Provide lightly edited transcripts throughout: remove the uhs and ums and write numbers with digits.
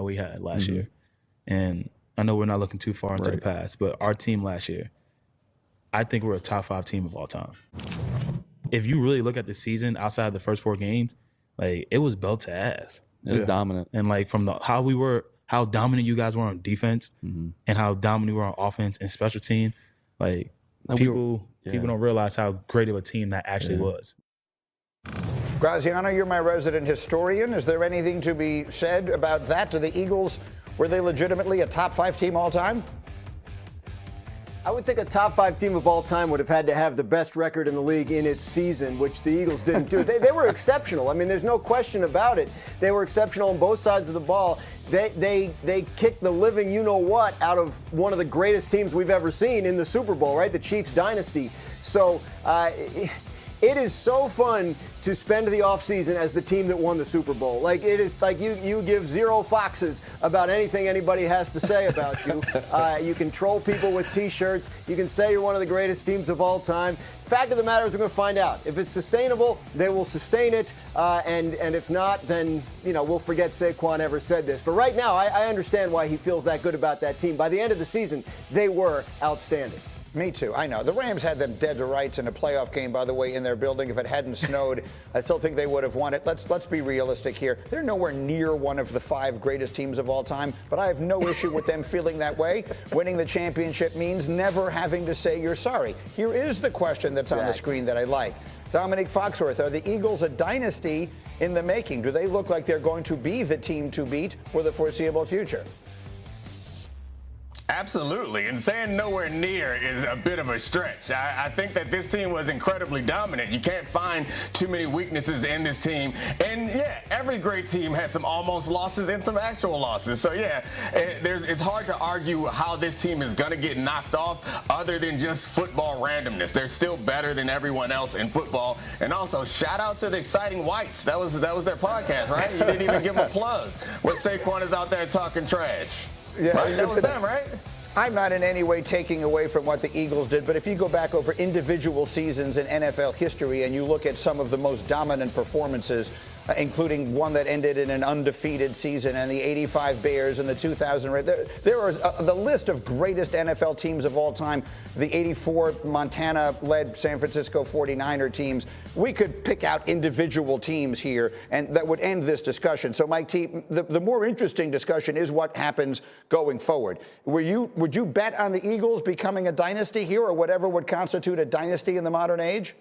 that we had last year. And I know we're not looking too far into the past, but our team last year, I think we're a top 5 team of all time. If you really look at the season outside of the first 4 games, like, it was belt to ass. It was dominant. And like from how dominant you guys were on defense and how dominant we were on offense and special team, like people don't realize how great of a team that actually was. Graziano, you're my resident historian. Is there anything to be said about that? To the Eagles, were they legitimately a top 5 team all time? I would think a top 5 team of all time would have had to have the best record in the league in its season, which the Eagles didn't do. They were exceptional. I mean, there's no question about it. They were exceptional on both sides of the ball. They kicked the living you-know-what out of one of the greatest teams we've ever seen in the Super Bowl, right? The Chiefs dynasty. So it is so fun to spend the offseason as the team that won the Super Bowl. Like, it is like you give 0 foxes about anything anybody has to say about you. You can troll people with T-shirts. You can say you're one of the greatest teams of all time. Fact of the matter is, we're going to find out. If it's sustainable, they will sustain it. And if not, then, we'll forget Saquon ever said this. But right now, I understand why he feels that good about that team. By the end of the season, they were outstanding. Me too. I know. The Rams had them dead to rights in a playoff game, by the way, in their building. If it hadn't snowed, I still think they would have won it. Let's be realistic here. They're nowhere near one of the 5 greatest teams of all time, but I have no issue with them feeling that way. Winning the championship means never having to say you're sorry. Here is the question that's on the screen that I like. Dominic Foxworth, are the Eagles a dynasty in the making? Do they look like they're going to be the team to beat for the foreseeable future? Absolutely, and saying nowhere near is a bit of a stretch. I think that this team was incredibly dominant. You can't find too many weaknesses in this team. And yeah, every great team has some almost losses and some actual losses. So yeah, it's hard to argue how this team is going to get knocked off other than just football randomness. They're still better than everyone else in football. And also, shout out to the Exciting Whites. That was their podcast, right? You didn't even give them a plug. Where Saquon is out there talking trash. Yeah, right? That was them, right? I'm not in any way taking away from what the Eagles did, but if you go back over individual seasons in NFL history and you look at some of the most dominant performances, including one that ended in an undefeated season and the 85 Bears and the 2000 there are the list of greatest NFL teams of all time, the 84 Montana-led San Francisco 49er teams. We could pick out individual teams here, and that would end this discussion. So, Mike T, the more interesting discussion is what happens going forward. Would you bet on the Eagles becoming a dynasty here, or whatever would constitute a dynasty in the modern age?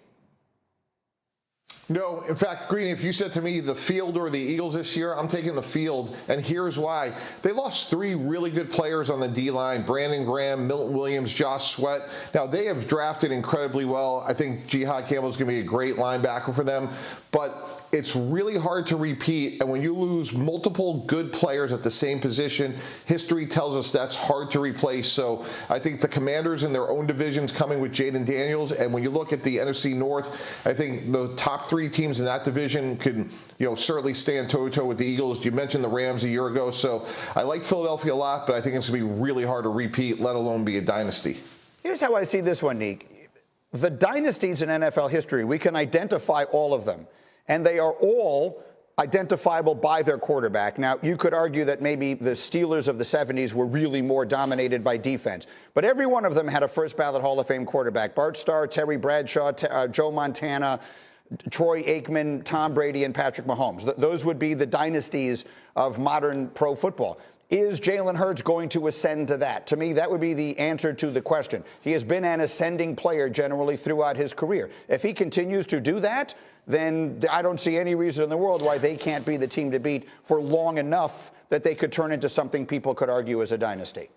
No, in fact, Green, if you said to me the field or the Eagles this year, I'm taking the field, and here's why. They lost 3 really good players on the D-line, Brandon Graham, Milton Williams, Josh Sweat. Now, they have drafted incredibly well. I think Jihad Campbell is going to be a great linebacker for them, but it's really hard to repeat, and when you lose multiple good players at the same position, history tells us that's hard to replace. So I think the Commanders in their own divisions coming with Jayden Daniels, and when you look at the NFC North, I think the top 3 teams in that division could, certainly stand toe-to-toe with the Eagles. You mentioned the Rams a year ago, so I like Philadelphia a lot, but I think it's going to be really hard to repeat, let alone be a dynasty. Here's how I see this one, Neek. The dynasties in NFL history, we can identify all of them, and they are all identifiable by their quarterback. Now, you could argue that maybe the Steelers of the 70s were really more dominated by defense, but every one of them had a first-ballot Hall of Fame quarterback. Bart Starr, Terry Bradshaw, Joe Montana, Troy Aikman, Tom Brady, and Patrick Mahomes. Those would be the dynasties of modern pro football. Is Jalen Hurts going to ascend to that? To me, that would be the answer to the question. He has been an ascending player generally throughout his career. If he continues to do that, then I don't see any reason in the world why they can't be the team to beat for long enough that they could turn into something people could argue as a dynasty.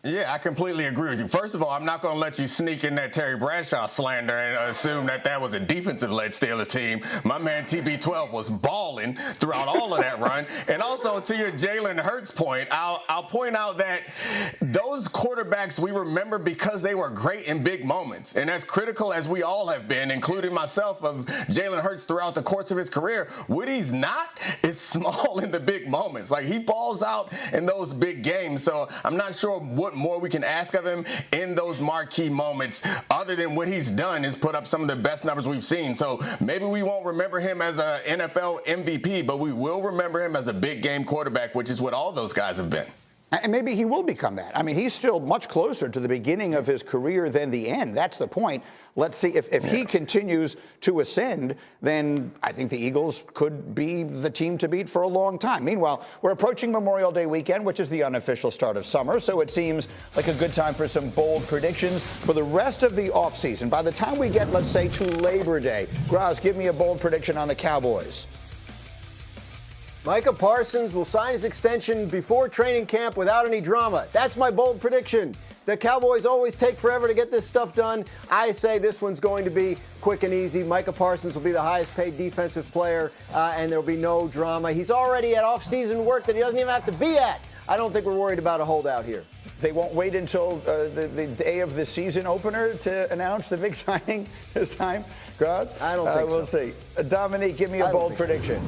Yeah, I completely agree with you. First of all, I'm not going to let you sneak in that Terry Bradshaw slander and assume that was a defensive-led Steelers team. My man TB12 was balling throughout all of that run. And also, to your Jalen Hurts point, I'll point out that those quarterbacks we remember because they were great in big moments. And as critical as we all have been, including myself, of Jalen Hurts throughout the course of his career, what he's not is small in the big moments. Like, he balls out in those big games. So I'm not sure what what more we can ask of him in those marquee moments, other than what he's done is put up some of the best numbers we've seen. So maybe we won't remember him as an NFL MVP, but we will remember him as a big game quarterback, which is what all those guys have been. And maybe he will become that. I mean, he's still much closer to the beginning of his career than the end. That's the point. Let's see if he continues to ascend, then I think the Eagles could be the team to beat for a long time. Meanwhile, we're approaching Memorial Day weekend, which is the unofficial start of summer, so it seems like a good time for some bold predictions for the rest of the offseason. By the time we get, let's say, to Labor Day, Graz, give me a bold prediction on the Cowboys. Micah Parsons will sign his extension before training camp without any drama. That's my bold prediction. The Cowboys always take forever to get this stuff done. I say this one's going to be quick and easy. Micah Parsons will be the highest paid defensive player, and there'll be no drama. He's already at off-season work that he doesn't even have to be at. I don't think we're worried about a holdout here. They won't wait until the day of the season opener to announce the big signing this time, Graz? I don't think so. We'll see. Dominique, give me a bold prediction.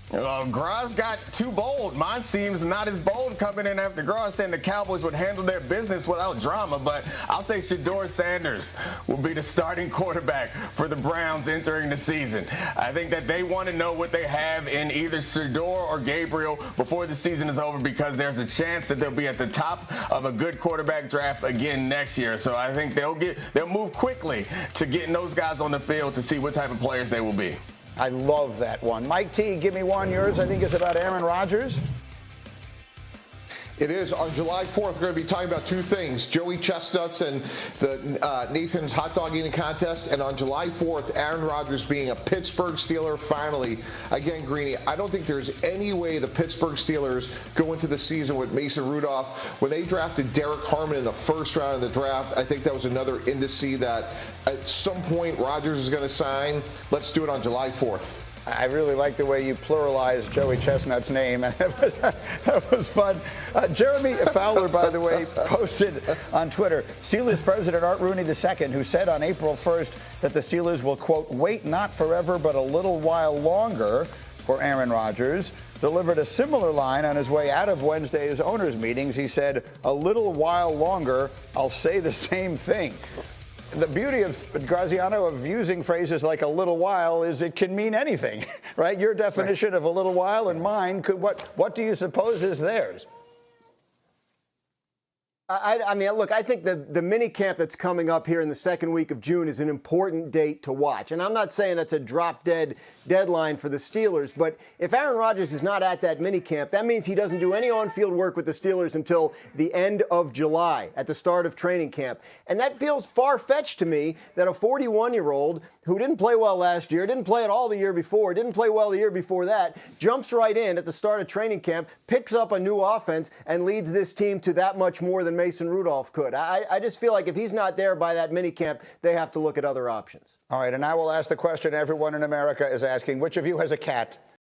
Well, Graz got too bold. Mine seems not as bold coming in after Graz saying the Cowboys would handle their business without drama, but I'll say Shedeur Sanders will be the starting quarterback for the Browns entering the season. I think that they want to know what they have in either Shedeur or Gabriel before the season is over, because there's a chance that they'll be at the top of a good quarterback draft again next year. So I think they'll move quickly to getting those guys on the field to see what type of players they will be. I love that one. Mike T, give me one. Yours, I think, is about Aaron Rodgers. It is. On July 4th, we're going to be talking about two things: Joey Chestnuts and the Nathan's hot dog eating contest. And on July 4th, Aaron Rodgers being a Pittsburgh Steeler finally. Again, Greeny, I don't think there's any way the Pittsburgh Steelers go into the season with Mason Rudolph. When they drafted Derek Harmon in the first round of the draft, I think that was another indice that at some point Rodgers is going to sign. Let's do it on July 4th. I really like the way you pluralized Joey Chestnut's name. That was fun. Jeremy Fowler, by the way, posted on Twitter, Steelers president Art Rooney II, who said on April 1st that the Steelers will, quote, wait not forever but a little while longer for Aaron Rodgers, delivered a similar line on his way out of Wednesday's owners' meetings. He said, a little while longer, I'll say the same thing. The beauty of Graziano of using phrases like a little while is it can mean anything, right? Your definition of a little while and mine could, what do you suppose is theirs? I mean, look, I think the mini camp that's coming up here in the second week of June is an important date to watch. And I'm not saying that's a drop-dead deadline for the Steelers, but if Aaron Rodgers is not at that mini camp, that means he doesn't do any on-field work with the Steelers until the end of July, at the start of training camp. And that feels far-fetched to me that a 41-year-old who didn't play well last year, didn't play at all the year before, didn't play well the year before that, jumps right in at the start of training camp, picks up a new offense, and leads this team to that much more than Mason Rudolph could. I just feel like if he's not there by that minicamp, they have to look at other options. All right, and I will ask the question everyone in America is asking, which of you has a cat?